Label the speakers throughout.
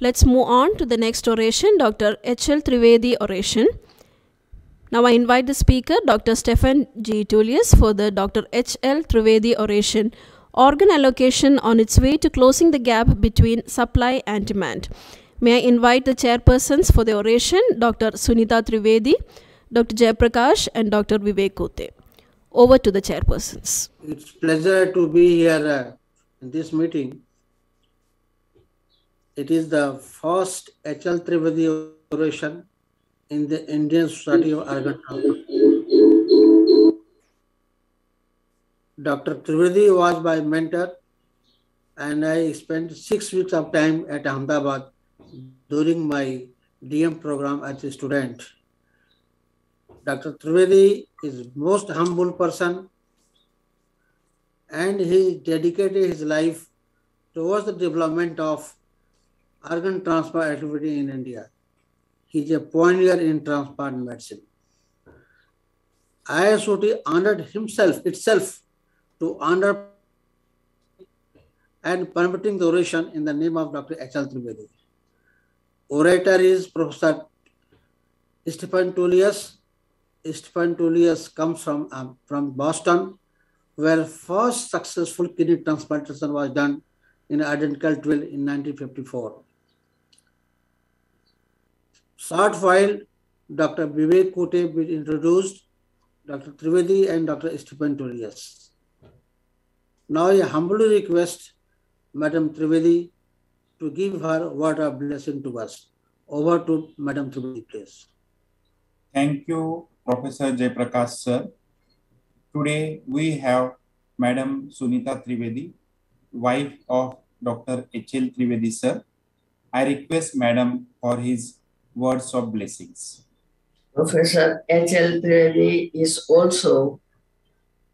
Speaker 1: let's move on to the next oration, Dr. H.L. Trivedi oration. Now I invite the speaker, Dr. Stephen G. Tullius, for the Dr. H.L. Trivedi oration, Organ Allocation on its way to closing the gap between supply and demand. May I invite the chairpersons for the oration, Dr. Sunita Trivedi, Dr. Jayaprakash, and Dr. Vivek Kote. Over to the chairpersons.
Speaker 2: It's a pleasure to be here in this meeting. It is the first H.L. Trivedi oration in the Indian Society of Organ Transplant. Dr. Trivedi was my mentor, and I spent 6 weeks of time at Ahmedabad during my DM program as a student. Dr. Trivedi is most humble person, and he dedicated his life towards the development of organ transplant activity in India. He is a pioneer in transplant medicine. ISOT honored itself to honor and permitting the oration in the name of Dr. H.L. Trivedi. Orator is Professor Stephen Tullius. Stephen Tullius comes from Boston, where first successful kidney transplantation was done in identical twin in 1954. Short while, Dr. Vivek Kote will introduce Dr. Trivedi and Dr. Stephen Tullius. Now I humbly request Madam Trivedi to give her word of blessing to us. Over to Madam Trivedi, please.
Speaker 3: Thank you, Professor Jayaprakash sir. Today we have Madam Sunita Trivedi, wife of Dr. H.L. Trivedi sir. I request Madam for his words of blessings.
Speaker 4: Professor H.L. Trivedi is also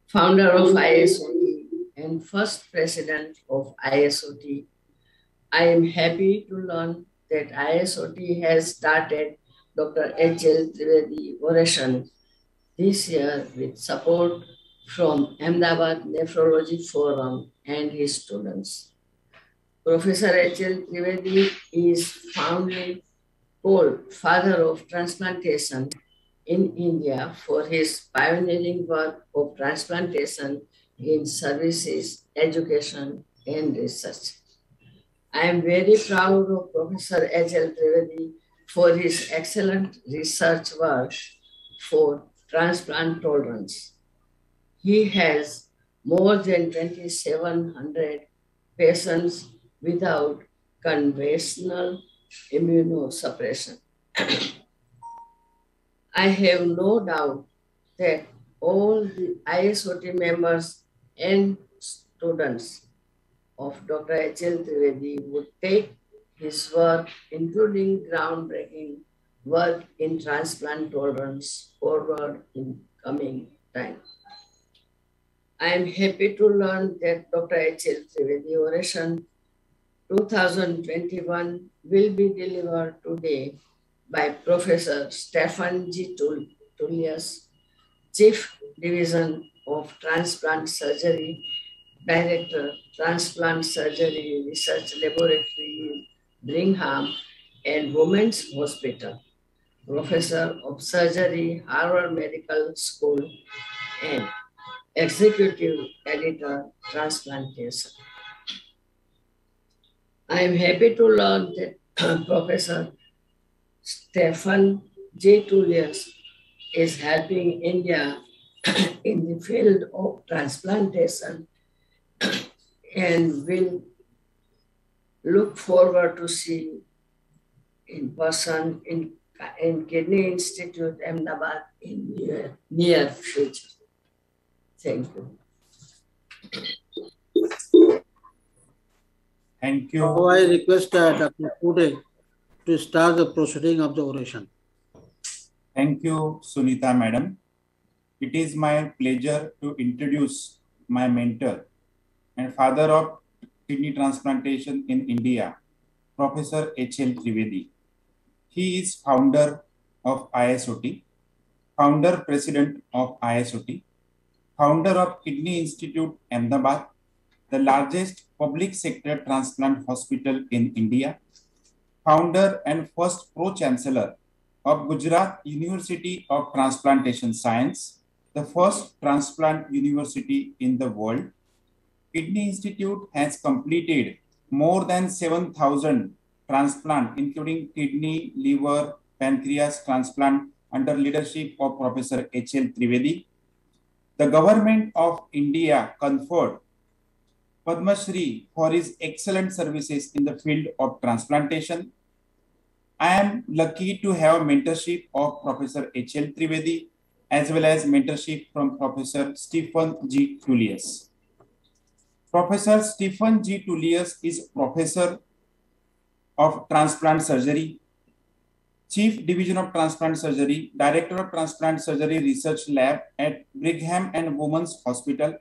Speaker 4: founder of ISOT and first president of ISOT. I am happy to learn that ISOT has started Dr. H.L. Trivedi Oration this year with support from Ahmedabad Nephrology Forum and his students. Professor H.L. Trivedi is fondly called father of transplantation in India for his pioneering work of transplantation in services, education, and research. I am very proud of Professor H.L. Trivedi for his excellent research work for transplant tolerance. He has more than 2,700 patients without conventional immunosuppression. I have no doubt that all the ISOT members and students of Dr. H.L. Trivedi would take his work, including groundbreaking work in transplant tolerance, forward in coming time. I am happy to learn that Dr. H.L. Trivedi Oration 2021 will be delivered today by Professor Stephen G. Tullius, Chief Division of Transplant Surgery, Director, Transplant Surgery Research Laboratory, Brigham and Women's Hospital, Professor of Surgery, Harvard Medical School, and Executive Editor, Transplantation. I am happy to learn that Professor Stephen J. Tullius is helping India in the field of transplantation and will look forward to see in person in Kidney Institute, Ahmedabad in near future. Thank you.
Speaker 3: Thank you.
Speaker 2: Now I request Dr. Kote to start the proceeding of the oration.
Speaker 3: Thank you, Sunita Madam. It is my pleasure to introduce my mentor and father of kidney transplantation in India, Professor H.L. Trivedi. He is founder of ISOT, founder president of ISOT, founder of Kidney Institute, Ahmedabad, the largest public sector transplant hospital in India, founder and first Pro-Chancellor of Gujarat University of Transplantation Science, the first transplant university in the world. Kidney Institute has completed more than 7,000 transplants, including kidney, liver, pancreas transplant under leadership of Professor H.L. Trivedi. The government of India conferred Padma Shri for his excellent services in the field of transplantation. I am lucky to have mentorship of Professor H.L. Trivedi as well as mentorship from Professor Stephen G. Tullius. Professor Stephen G. Tullius is Professor of Transplant Surgery, Chief Division of Transplant Surgery, Director of Transplant Surgery Research Lab at Brigham and Women's Hospital,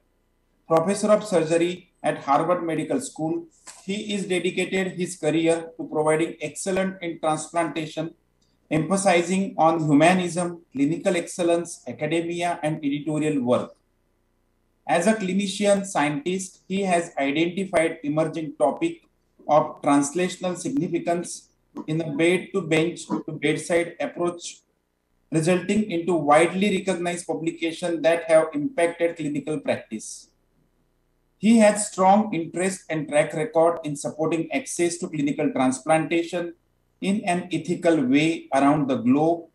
Speaker 3: Professor of Surgery at Harvard Medical School. He is dedicated his career to providing excellence in transplantation, emphasizing on humanism, clinical excellence, academia, and editorial work. As a clinician scientist, he has identified emerging topic of translational significance in a bed-to-bench to bedside approach, resulting into widely recognized publications that have impacted clinical practice. He has strong interest and track record in supporting access to clinical transplantation in an ethical way around the globe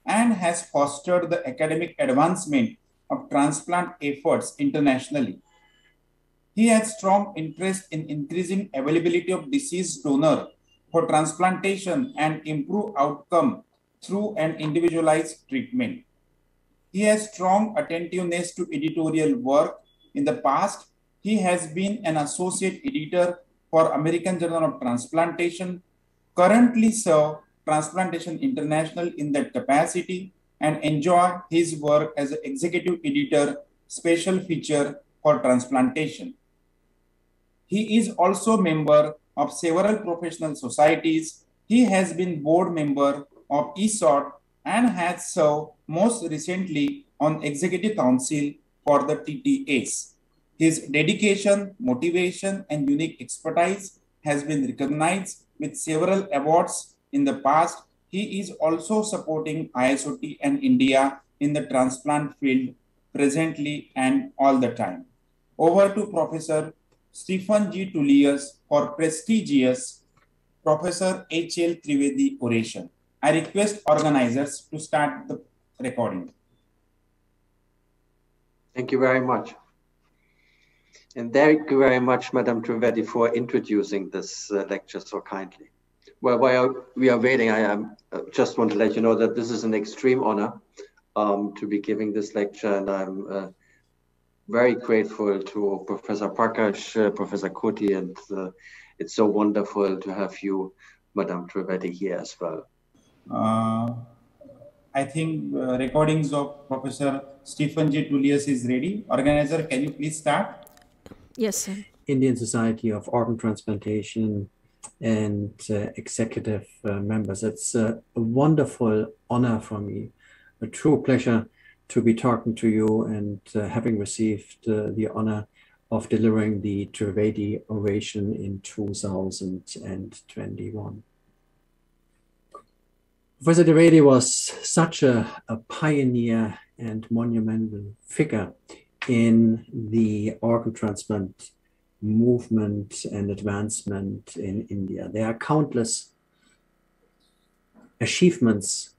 Speaker 3: and has fostered the academic advancement of transplant efforts internationally. He has strong interest in increasing availability of deceased donor for transplantation and improve outcome through an individualized treatment. He has strong attentiveness to editorial work. In the past, he has been an associate editor for American Journal of Transplantation, currently serve Transplantation International in that capacity, and enjoy his work as an executive editor, special feature for transplantation. He is also a member of several professional societies. He has been board member of ISOT and has served most recently on Executive Council for the TTAs. His dedication, motivation, and unique expertise has been recognized with several awards in the past. He is also supporting ISOT and India in the transplant field presently and all the time. Over to Professor Stephen G. Tullius for prestigious Professor H.L. Trivedi oration. I request organizers to start the recording.
Speaker 5: Thank you very much. And thank you very much, Madam Trivedi, for introducing this lecture so kindly. Well, while we are waiting, I just want to let you know that this is an extreme honor to be giving this lecture, and I'm very grateful to Professor Prakash, Professor KOCHI, and it's so wonderful to have you, Madam Trivedi, here as well.
Speaker 3: I think recordings of Professor Stephen G. Tullius is ready. Organizer, can you please start?
Speaker 1: Yes, sir.
Speaker 6: Indian Society of Organ Transplantation and executive members. It's a wonderful honor for me, a true pleasure to be talking to you and having received the honor of delivering the Trivedi Oration in 2021. Professor Trivedi was such a pioneer and monumental figure in the organ transplant movement and advancement in India. There are countless achievements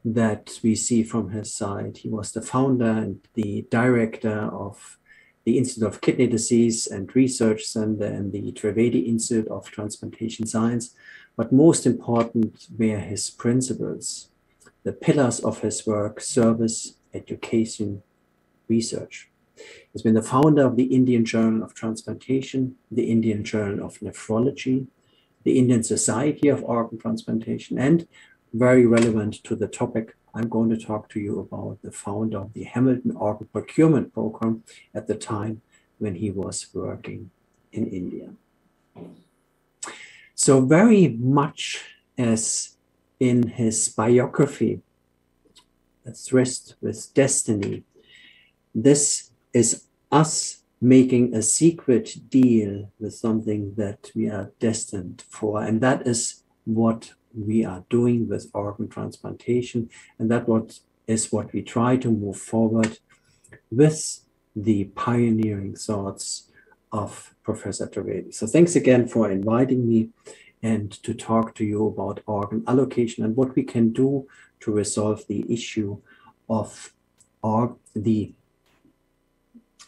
Speaker 6: that we see from his side. He was the founder and the director of the Institute of Kidney Disease and Research Center and the Trivedi Institute of Transplantation Science. But most important were his principles, the pillars of his work: service, education, research. He's been the founder of the Indian Journal of Transplantation, the Indian Journal of Nephrology, the Indian Society of Organ Transplantation, and very relevant to the topic I'm going to talk to you about, the founder of the Hamilton Organ Procurement Program at the time when he was working in India. So very much as in his biography, A Tryst with Destiny, this is us making a secret deal with something that we are destined for. And that is what we are doing with organ transplantation, and that is what we try to move forward with the pioneering thoughts of Professor Trivedi. So thanks again for inviting me and to talk to you about organ allocation and what we can do to resolve the issue of the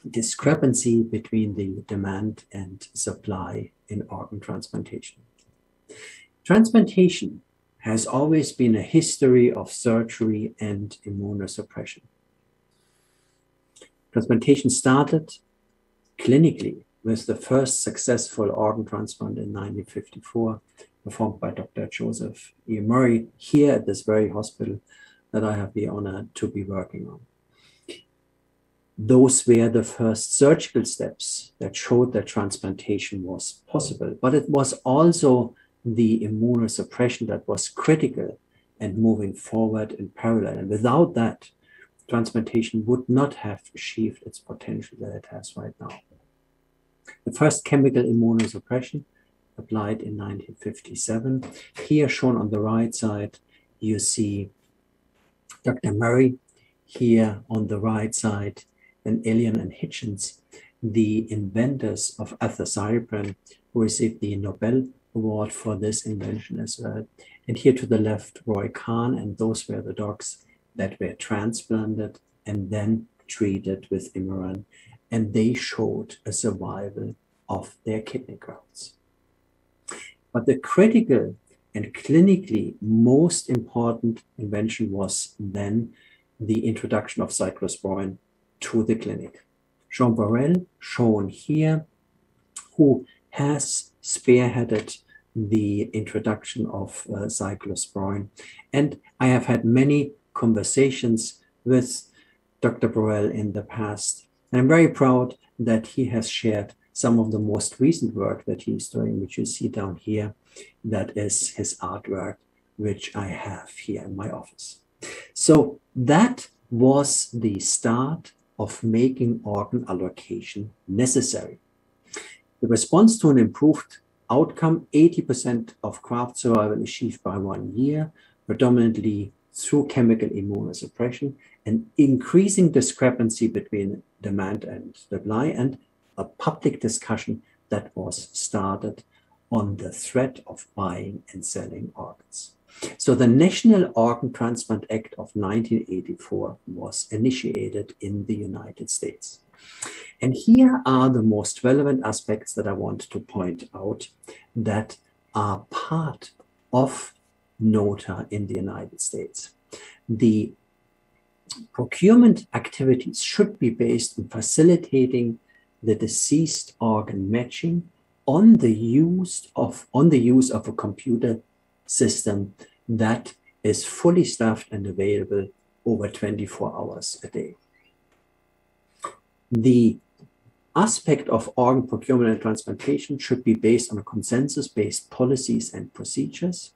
Speaker 6: discrepancy between the demand and supply in organ transplantation. Transplantation has always been a history of surgery and immunosuppression. Transplantation started clinically with the first successful organ transplant in 1954, performed by Dr. Joseph E. Murray here at this very hospital that I have the honor to be working on. Those were the first surgical steps that showed that transplantation was possible, but it was also the immunosuppression that was critical and moving forward in parallel. And without that, transplantation would not have achieved its potential that it has right now. The first chemical immunosuppression applied in 1957. Here shown on the right side, you see Dr. Murray. Here on the right side, and Elian and Hitchens, the inventors of azathioprine, who received the Nobel Award for this invention as well. And here to the left, Roy Kahn, and those were the dogs that were transplanted and then treated with Imuran, and they showed a survival of their kidney grafts. But the critical and clinically most important invention was then the introduction of cyclosporine to the clinic. Jean Borel, shown here, who has spearheaded the introduction of cyclosporine. And I have had many conversations with Dr. Borel in the past. And I'm very proud that he has shared some of the most recent work that he's doing, which you see down here. That is his artwork, which I have here in my office. So that was the start of making organ allocation necessary. The response to an improved outcome, 80% of graft survival achieved by 1 year, predominantly through chemical immunosuppression, an increasing discrepancy between demand and supply, and a public discussion that was started on the threat of buying and selling organs. So the National Organ Transplant Act of 1984 was initiated in the United States. And here are the most relevant aspects that I want to point out that are part of NOTA in the United States. The procurement activities should be based on facilitating the deceased organ matching on the use of a computer system that is fully staffed and available over 24 hours a day. The aspect of organ procurement and transplantation should be based on consensus-based policies and procedures.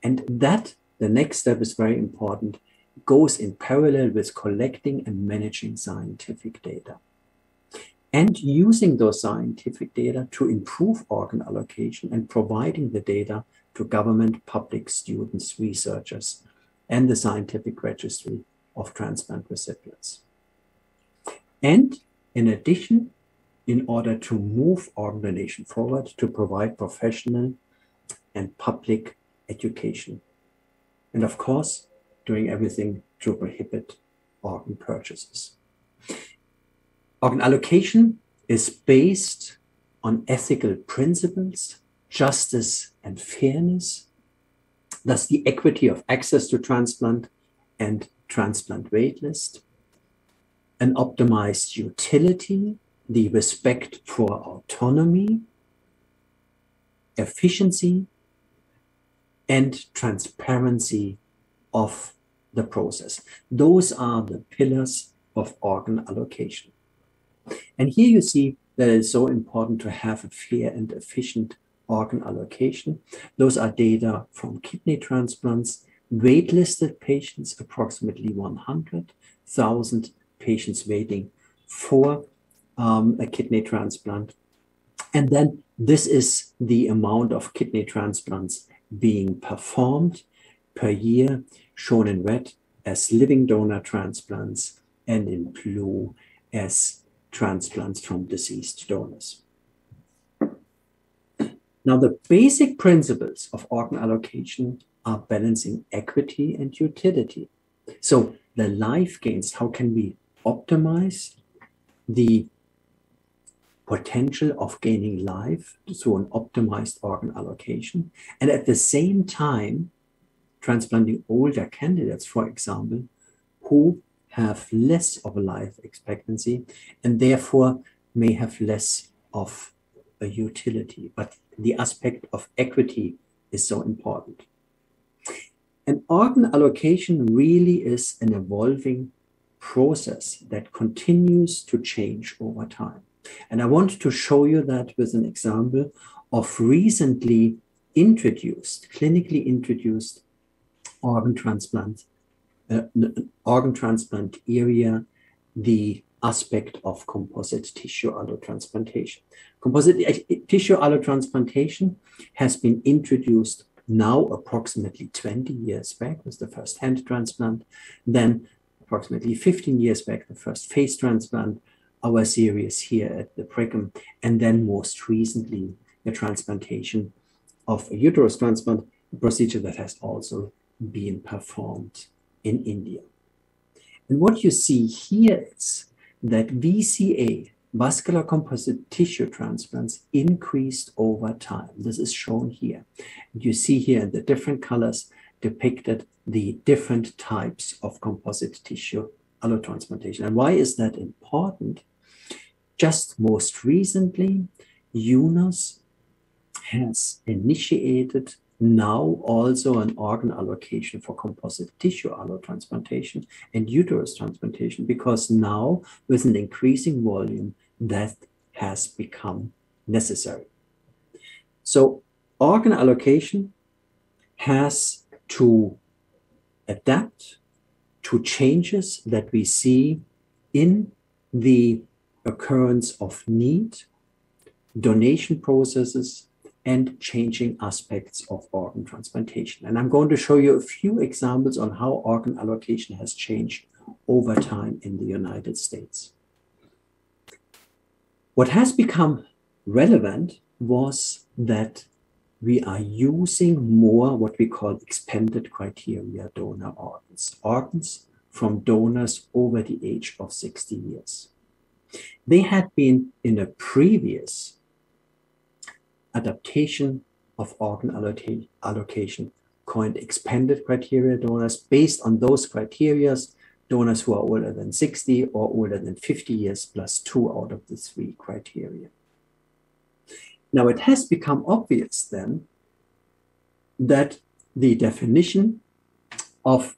Speaker 6: And that, the next step is very important, goes in parallel with collecting and managing scientific data. And using those scientific data to improve organ allocation and providing the data to government, public, students, researchers, and the scientific registry of transplant recipients. And in addition, in order to move organ donation forward, to provide professional and public education. And of course, doing everything to prohibit organ purchases. Organ allocation is based on ethical principles, justice and fairness, thus the equity of access to transplant and transplant waitlist, an optimized utility, the respect for autonomy, efficiency, and transparency of the process. Those are the pillars of organ allocation. And here you see that it's so important to have a fair and efficient organ allocation. Those are data from kidney transplants, waitlisted patients, approximately 100,000 patients waiting for a kidney transplant. And then this is the amount of kidney transplants being performed per year, shown in red as living donor transplants and in blue as transplants from deceased donors. Now, the basic principles of organ allocation are balancing equity and utility. So the life gains, how can we optimize the potential of gaining life through an optimized organ allocation, and at the same time transplanting older candidates, for example, who have less of a life expectancy and therefore may have less of a utility. But the aspect of equity is so important. And organ allocation really is an evolving process that continues to change over time. And I want to show you that with an example of recently introduced, clinically introduced organ transplant area, the aspect of composite tissue allotransplantation. Composite tissue allotransplantation has been introduced now approximately 20 years back with the first hand transplant, then approximately 15 years back, the first face transplant, our series here at the Brigham, and then most recently, the transplantation of a uterus transplant, a procedure that has also been performed in India. And what you see here is that VCA, vascular composite tissue transplants, increased over time. This is shown here. You see here in the different colors depicted the different types of composite tissue allotransplantation. And why is that important? Just most recently, UNOS has initiated now also an organ allocation for composite tissue allotransplantation and uterus transplantation, because now with an increasing volume that has become necessary. So organ allocation has to adapt to changes that we see in the occurrence of need, donation processes, and changing aspects of organ transplantation. And I'm going to show you a few examples on how organ allocation has changed over time in the United States. What has become relevant was that we are using more what we call expanded criteria donor organs, organs from donors over the age of 60 years. They had been in a previous adaptation of organ allocation coined expanded criteria donors. Based on those criteria, donors who are older than 60 or older than 50 years plus 2 out of the 3 criteria. Now it has become obvious then that the definition of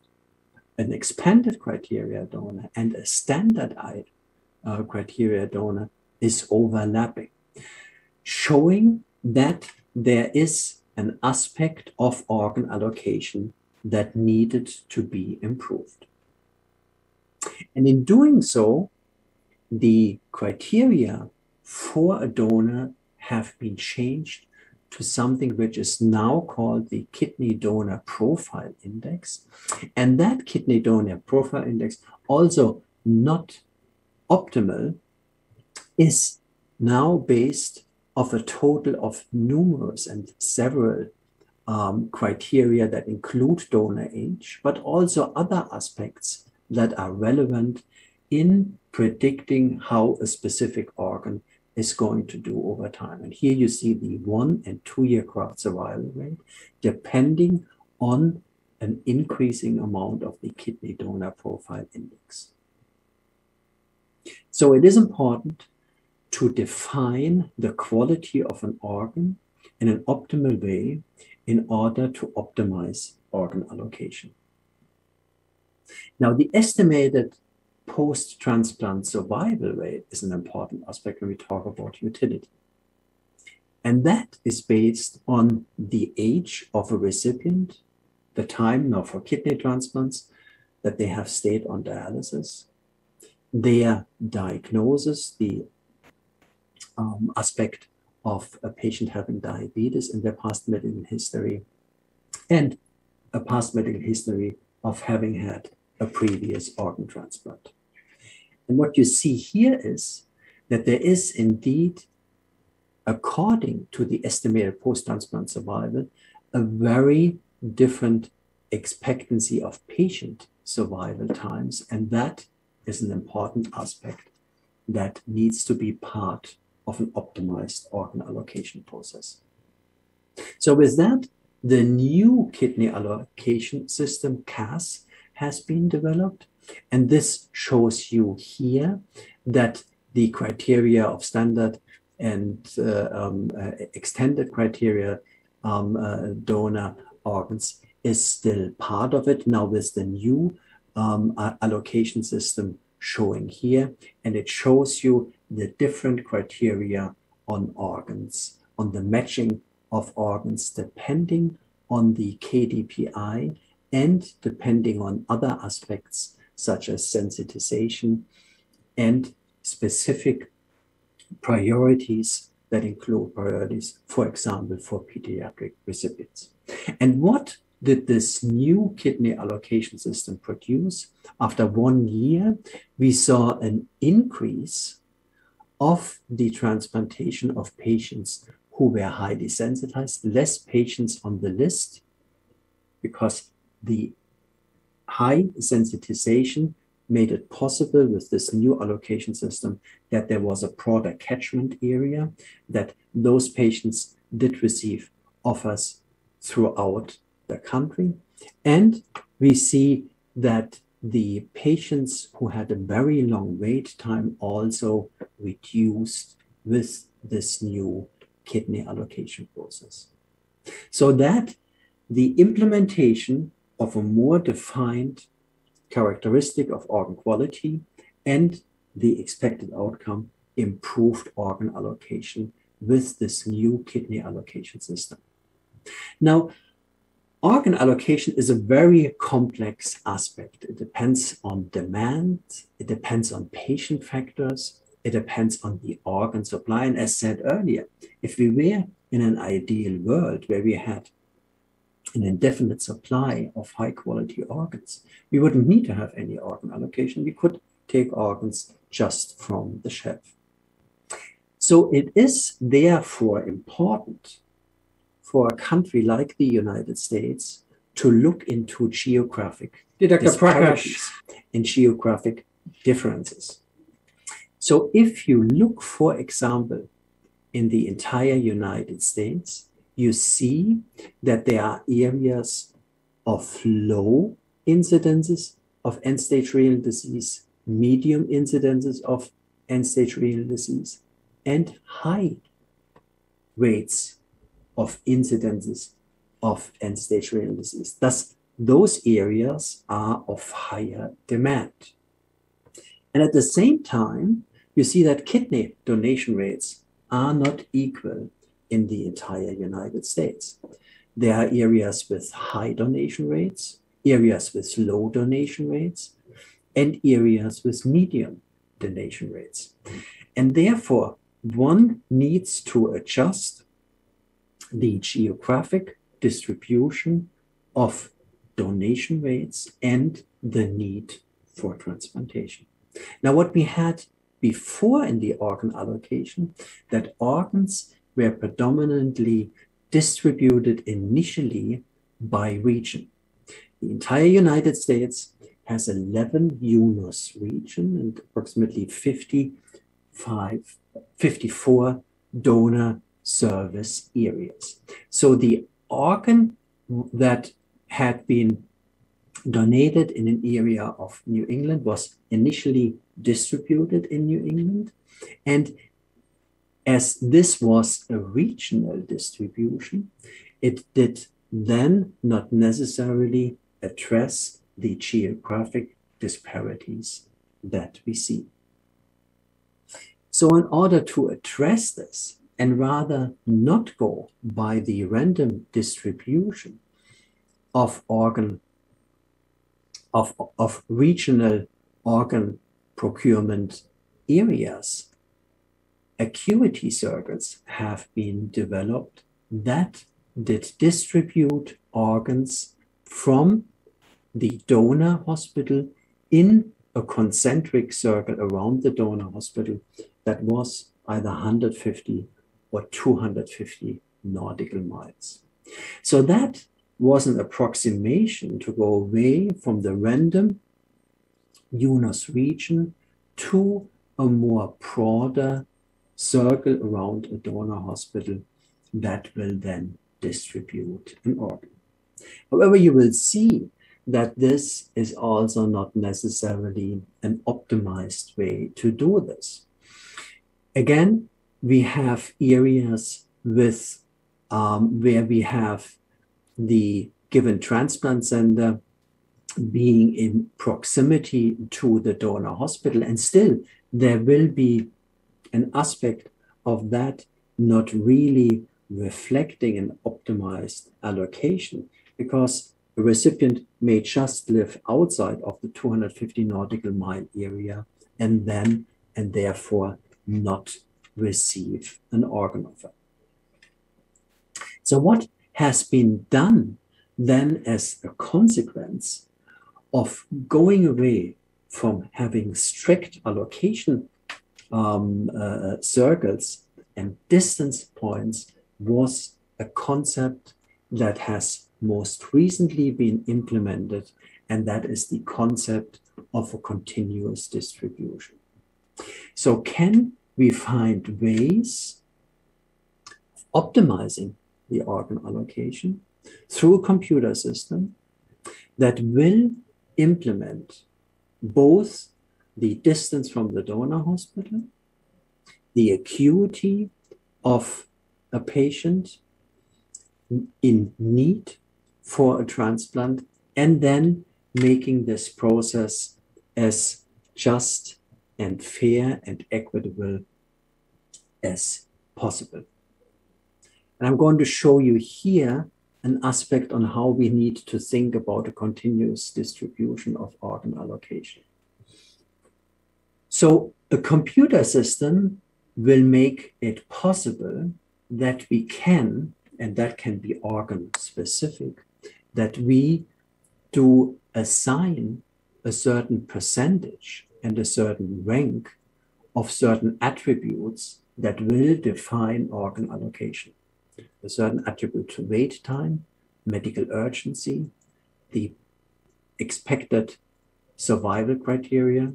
Speaker 6: an expanded criteria donor and a standardized criteria donor is overlapping, showing that there is an aspect of organ allocation that needed to be improved. And in doing so, the criteria for a donor have been changed to something which is now called the Kidney Donor Profile Index. And that Kidney Donor Profile Index, also not optimal, is now based of a total of numerous and several criteria that include donor age, but also other aspects that are relevant in predicting how a specific organ is going to do over time. And here you see the 1 and 2 year graft survival rate, depending on an increasing amount of the Kidney Donor Profile Index. So it is important to define the quality of an organ in an optimal way in order to optimize organ allocation. Now, the estimated post-transplant survival rate is an important aspect when we talk about utility. And that is based on the age of a recipient, the time now for kidney transplants that they have stayed on dialysis, their diagnosis, the aspect of a patient having diabetes in their past medical history, and a past medical history of having had a previous organ transplant. And what you see here is that there is indeed, according to the estimated post-transplant survival, a very different expectancy of patient survival times. And that is an important aspect that needs to be part of an optimized organ allocation process. So with that, the new kidney allocation system, CAS, has been developed. And this shows you here that the criteria of standard and extended criteria donor organs is still part of it, now with the new allocation system showing here. And it shows you the different criteria on organs, on the matching of organs, depending on the KDPI and depending on other aspects such as sensitization and specific priorities that include priorities, for example, for pediatric recipients. And what did this new kidney allocation system produce? After 1 year, we saw an increase of the transplantation of patients who were highly sensitized, less patients on the list, because the high sensitization made it possible with this new allocation system that there was a broader catchment area, that those patients did receive offers throughout the country. And we see that the patients who had a very long wait time also reduced with this new kidney allocation process. So that the implementation of a more defined characteristic of organ quality and the expected outcome improved organ allocation with this new kidney allocation system. Now, organ allocation is a very complex aspect. It depends on demand, it depends on patient factors, it depends on the organ supply. And as said earlier, if we were in an ideal world where we had an indefinite supply of high quality organs, we wouldn't need to have any organ allocation. We could take organs just from the shelf. So it is therefore important for a country like the United States to look into geographic disparities and geographic differences. So if you look, for example, in the entire United States, you see that there are areas of low incidences of end-stage renal disease, medium incidences of end-stage renal disease, and high rates of incidences of end-stage renal disease. Thus, those areas are of higher demand. And at the same time, you see that kidney donation rates are not equal in the entire United States. There are areas with high donation rates, areas with low donation rates, and areas with medium donation rates. And therefore, one needs to adjust the geographic distribution of donation rates and the need for transplantation. Now, what we had before in the organ allocation, that organs were predominantly distributed initially by region. The entire United States has 11 UNOS regions and approximately 54 donor service areas. So the organ that had been donated in an area of New England was initially distributed in New England. And as this was a regional distribution, it did then not necessarily address the geographic disparities that we see. So in order to address this, and rather not go by the random distribution of regional organ procurement areas, acuity circuits have been developed that did distribute organs from the donor hospital in a concentric circle around the donor hospital that was either 150 or 250 nautical miles. So that was an approximation to go away from the random UNOS region to a more broader circle around a donor hospital that will then distribute an organ. However, you will see that this is also not necessarily an optimized way to do this. Again, we have areas with where we have the given transplant center being in proximity to the donor hospital, and still there will be an aspect of that not really reflecting an optimized allocation, because the recipient may just live outside of the 250 nautical mile area and therefore not receive an organ offer. So what has been done then as a consequence of going away from having strict allocation circles and distance points was a concept that has most recently been implemented, and that is the concept of a continuous distribution. So can we find ways of optimizing the organ allocation through a computer system that will implement both the distance from the donor hospital, the acuity of a patient in need for a transplant, and then making this process as just and fair and equitable as possible. And I'm going to show you here an aspect on how we need to think about a continuous distribution of organ allocation. So a computer system will make it possible that we can, and that can be organ specific, that we do assign a certain percentage and a certain rank of certain attributes that will define organ allocation. A certain attribute to wait time, medical urgency, the expected survival criteria,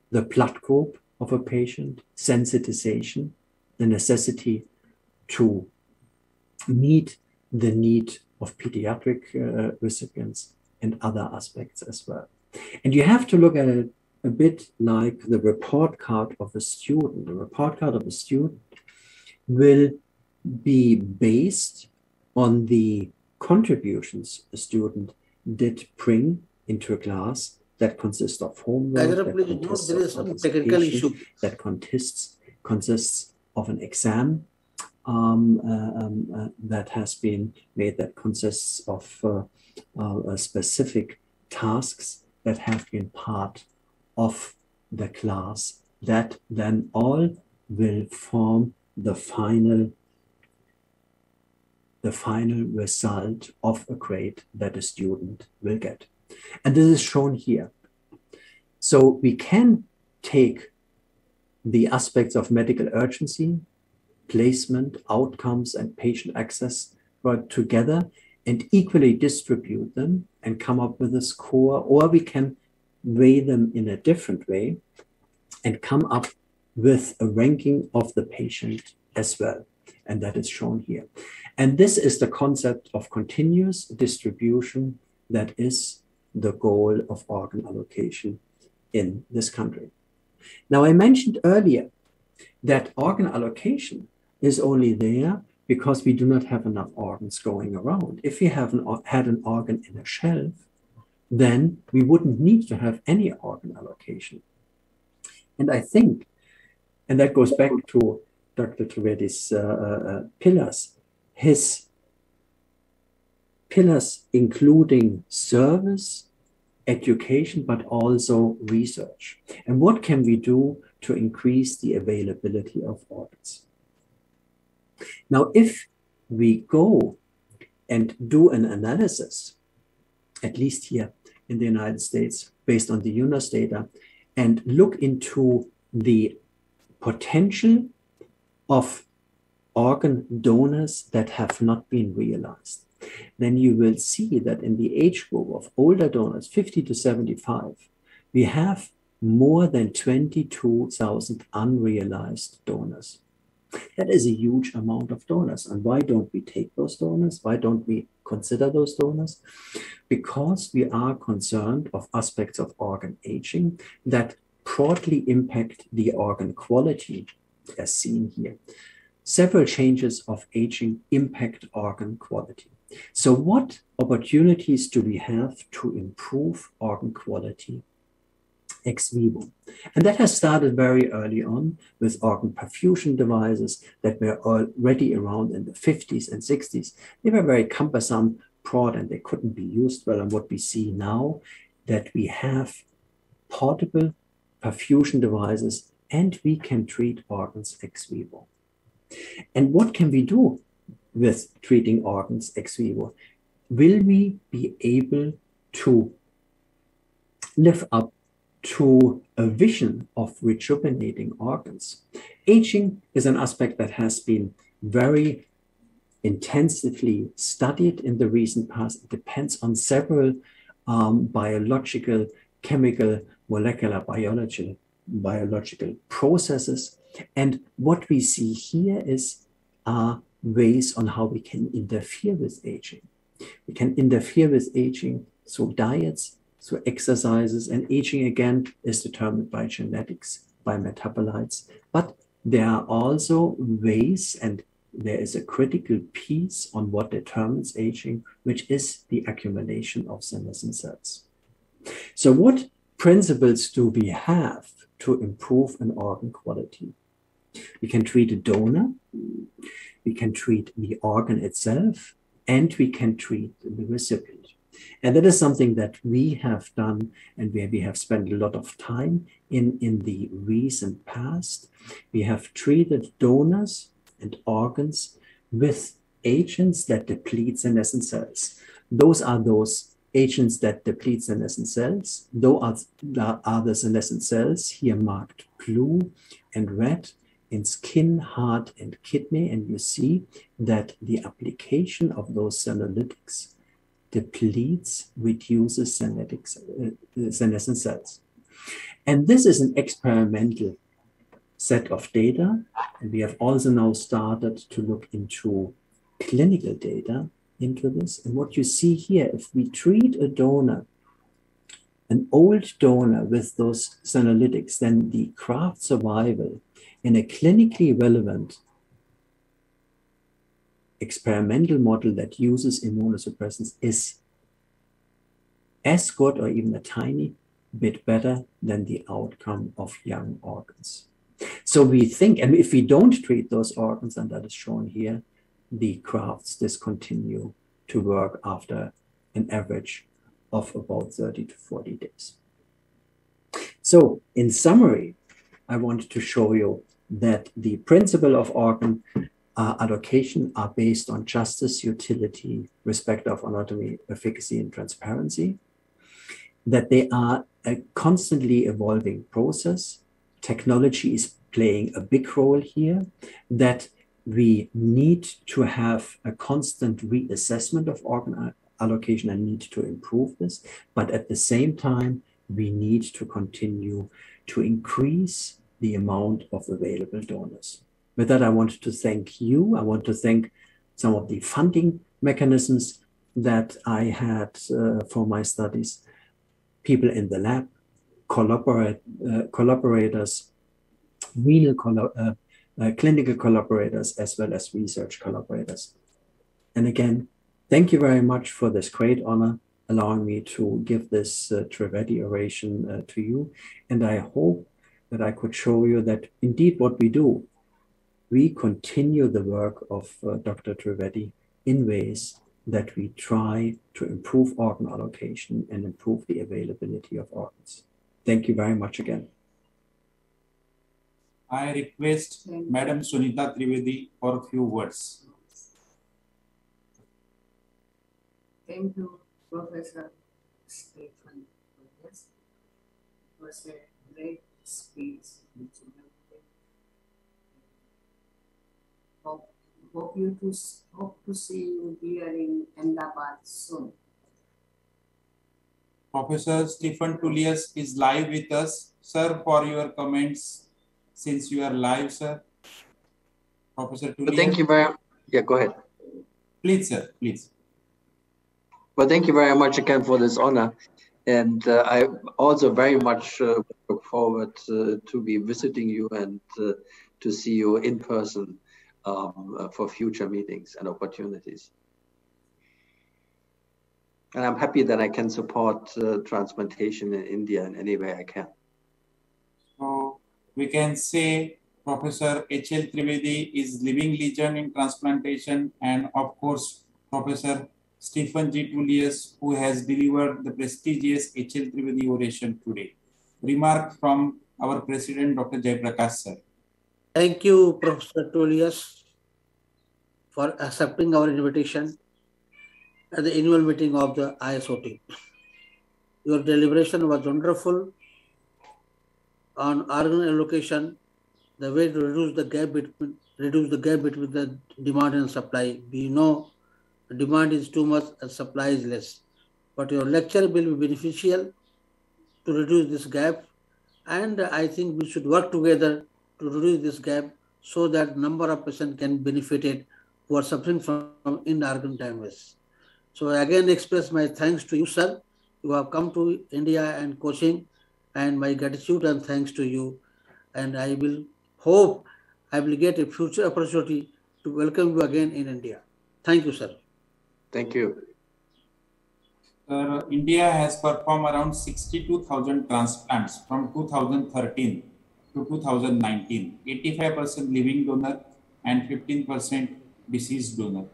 Speaker 6: the blood group of a patient, sensitization, the necessity to meet the need of pediatric recipients, and other aspects as well. And you have to look at it a bit like the report card of a student. The report card of a student will be based on the contributions a student did bring into a class that consists of homework, that consists
Speaker 2: there is some technical issue,
Speaker 6: that consists of an exam that has been made, that consists of specific tasks that have been part of the class, that then all will form the final result of a grade that a student will get. And this is shown here. So we can take the aspects of medical urgency, placement, outcomes, and patient access brought together and equally distribute them and come up with a score, or we can weigh them in a different way and come up with a ranking of the patient as well. And that is shown here. And this is the concept of continuous distribution that is the goal of organ allocation in this country. Now, I mentioned earlier that organ allocation is only there because we do not have enough organs going around. If we had an organ in a shelf, then we wouldn't need to have any organ allocation. And I think, and that goes back to Dr. Trivedi's pillars, his pillars including service, education, but also research. And what can we do to increase the availability of organs? Now, if we go and do an analysis, at least here in the United States, based on the UNOS data, and look into the potential of organ donors that have not been realized, then you will see that in the age group of older donors, 50 to 75, we have more than 22,000 unrealized donors. That is a huge amount of donors. And why don't we take those donors? Why don't we consider those donors? Because we are concerned of aspects of organ aging that broadly impact the organ quality, as seen here. Several changes of aging impact organ quality. So what opportunities do we have to improve organ quality ex vivo? And that has started very early on with organ perfusion devices that were already around in the 50s and 60s. They were very cumbersome, broad, and they couldn't be used well. And what we see now, that we have portable perfusion devices and we can treat organs ex vivo. And what can we do with treating organs ex vivo? Will we be able to live up to a vision of rejuvenating organs? Aging is an aspect that has been very intensively studied in the recent past. It depends on several biological, chemical, molecular biological processes. And what we see here is ways on how we can interfere with aging. We can interfere with aging through diets, through exercises, and aging again is determined by genetics, by metabolites. But there are also ways, and there is a critical piece on what determines aging, which is the accumulation of senescent cells. So what principles do we have to improve an organ quality? We can treat a donor, we can treat the organ itself, and we can treat the recipient. And that is something that we have done and where we have spent a lot of time in the recent past. We have treated donors and organs with agents that deplete senescent cells. Those are those agents that deplete senescent cells. Those are the senescent cells here marked blue and red in skin, heart, and kidney. And you see that the application of those senolytics depletes, reduces senescent cells. And this is an experimental set of data. And we have also now started to look into clinical data into this. And what you see here, if we treat a donor, an old donor with those senolytics, then the graft survival in a clinically relevant experimental model that uses immunosuppressants is as good or even a tiny bit better than the outcome of young organs. So we think, and if we don't treat those organs, and that is shown here, the grafts discontinue to work after an average of about 30 to 40 days. So in summary, I want to show you that the principle of organ allocation are based on justice, utility, respect of anatomy, efficacy, and transparency, that they are a constantly evolving process. Technology is playing a big role here, that we need to have a constant reassessment of organ allocation and need to improve this. But at the same time, we need to continue to increase the amount of available donors. With that, I want to thank you. I want to thank some of the funding mechanisms that I had for my studies, people in the lab, collaborators, renal clinical collaborators, as well as research collaborators. And again, thank you very much for this great honor, allowing me to give this Trivedi oration to you. And I hope that I could show you that indeed what we do, we continue the work of Dr. Trivedi in ways that we try to improve organ allocation and improve the availability of organs. Thank you very much again.
Speaker 3: I request Madam Sunita Trivedi for a few words.
Speaker 4: Thank you, Professor Stephen. It was a great speech which you have given. Hope to see you here in Ahmedabad soon.
Speaker 3: Professor Stephen Tullius is live with us. Sir, for your comments, since you are live, sir. Professor Tullius.
Speaker 5: Thank you very much. Yeah, go ahead.
Speaker 3: Please, sir, please.
Speaker 5: Well, thank you very much again for this honor. And I also very much look forward to be visiting you and to see you in person for future meetings and opportunities. And I'm happy that I can support transplantation in India in any way I can.
Speaker 3: So we can say Professor H.L. Trivedi is living legend in transplantation, and of course, Professor Stephen G. Tullius, who has delivered the prestigious H.L. Trivedi oration today. Remark from our President, Dr. Jayaprakash, sir.
Speaker 2: Thank you, Professor Tullius, for accepting our invitation at the annual meeting of the ISOT. Your deliberation was wonderful on organ allocation, the way to reduce the gap between the demand and supply. We know the demand is too much and supply is less. But your lecture will be beneficial to reduce this gap, and I think we should work together to reduce this gap so that number of patients can benefit it who are suffering from in-organ damage. So I again express my thanks to you, sir. You have come to India and coaching, and my gratitude and thanks to you. And I will hope I will get a future opportunity to welcome you again in India. Thank you, sir.
Speaker 5: Thank you.
Speaker 3: India has performed around 62,000 transplants from 2013 to 2019, 85% living donor and 15% deceased donor.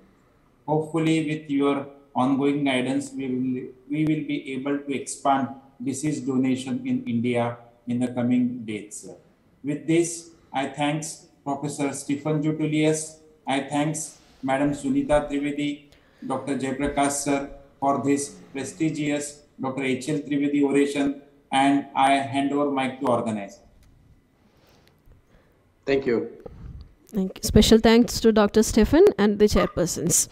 Speaker 3: Hopefully, with your ongoing guidance, we will be able to expand deceased donation in India in the coming days. With this, I thanks Professor Stephen J. Tullius. I thanks Madam Sunita Trivedi, Dr. Jayaprakash sir for this prestigious Dr. H.L. Trivedi oration, and I hand over mic to organize.
Speaker 5: Thank you.
Speaker 1: Thank you. Special thanks to Dr. Stephen and the chairpersons.